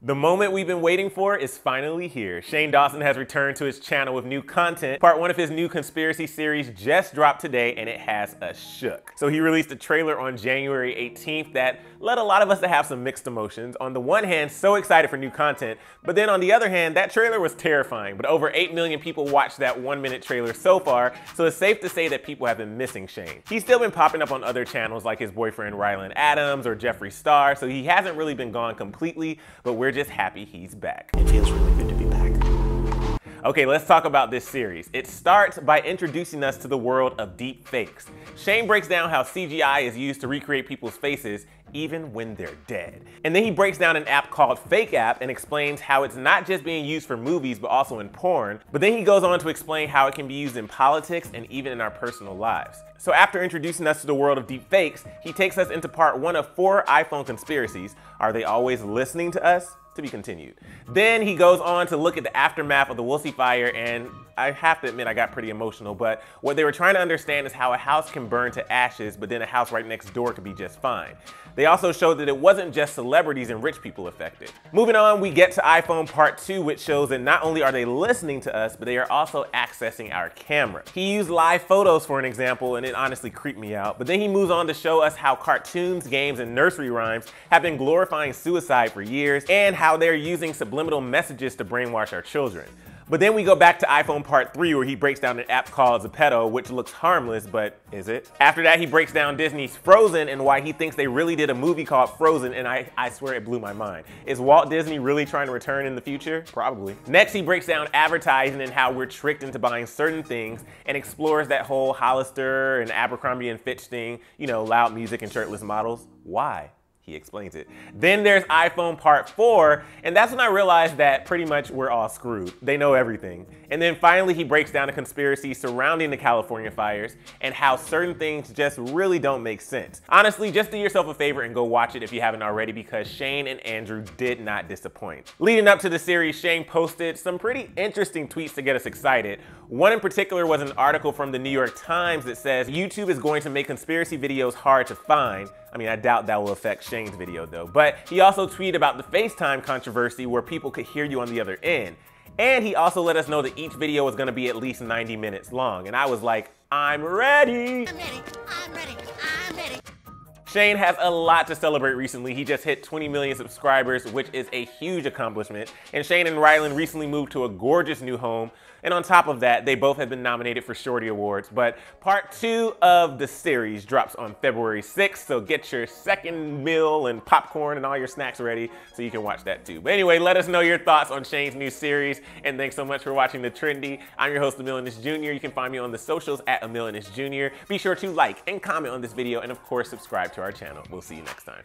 The moment we've been waiting for is finally here. Shane Dawson has returned to his channel with new content. Part 1 of his new conspiracy series just dropped today and it has us shook. So he released a trailer on January 18th that led a lot of us to have some mixed emotions. On the one hand, so excited for new content, but then on the other hand, that trailer was terrifying. But over 8 million people watched that 1-minute trailer so far, so it's safe to say that people have been missing Shane. He's still been popping up on other channels like his boyfriend Ryland Adams or Jeffree Star, so he hasn't really been gone completely, but we're just happy he's back. It feels really good to be back. Okay, let's talk about this series. It starts by introducing us to the world of deep fakes. Shane breaks down how CGI is used to recreate people's faces even when they're dead. And then he breaks down an app called Fake App and explains how it's not just being used for movies but also in porn. But then he goes on to explain how it can be used in politics and even in our personal lives. So after introducing us to the world of deep fakes, he takes us into part 1 of 4 iPhone conspiracies. Are they always listening to us? To be continued. Then he goes on to look at the aftermath of the Woolsey fire, and I have to admit I got pretty emotional, but what they were trying to understand is how a house can burn to ashes, but then a house right next door could be just fine. They also showed that it wasn't just celebrities and rich people affected. Moving on, we get to iPhone part 2, which shows that not only are they listening to us, but they are also accessing our camera. He used live photos for an example, and it honestly creeped me out. But then he moves on to show us how cartoons, games, and nursery rhymes have been glorifying suicide for years, and how they're using subliminal messages to brainwash our children. But then we go back to iPhone part 3 where he breaks down an app called Zepeto, which looks harmless, but is it? After that, he breaks down Disney's Frozen and why he thinks they really did a movie called Frozen, and I swear it blew my mind. Is Walt Disney really trying to return in the future? Probably. Next, he breaks down advertising and how we're tricked into buying certain things and explores that whole Hollister and Abercrombie and Fitch thing, you know, loud music and shirtless models. Why? He explains it. Then there's iPhone part 4, and that's when I realized that pretty much we're all screwed. They know everything. And then finally he breaks down a conspiracy surrounding the California fires and how certain things just really don't make sense. Honestly, just do yourself a favor and go watch it if you haven't already, because Shane and Andrew did not disappoint. Leading up to the series, Shane posted some pretty interesting tweets to get us excited. One in particular was an article from the New York Times that says YouTube is going to make conspiracy videos hard to find. I mean, I doubt that will affect Shane's video though. But he also tweeted about the FaceTime controversy where people could hear you on the other end. And he also let us know that each video was gonna be at least 90 minutes long. And I was like, I'm ready. I'm ready, I'm ready, I'm ready. Shane has a lot to celebrate recently. He just hit 20 million subscribers, which is a huge accomplishment. And Shane and Ryland recently moved to a gorgeous new home. And on top of that, they both have been nominated for Shorty Awards. But part 2 of the series drops on February 6th, so get your second meal and popcorn and all your snacks ready so you can watch that too. But anyway, let us know your thoughts on Shane's new series, and thanks so much for watching The Trendy. I'm your host, Emile Ennis Jr. You can find me on the socials at Emile Ennis Jr. Be sure to like and comment on this video, and of course, subscribe to our channel. We'll see you next time.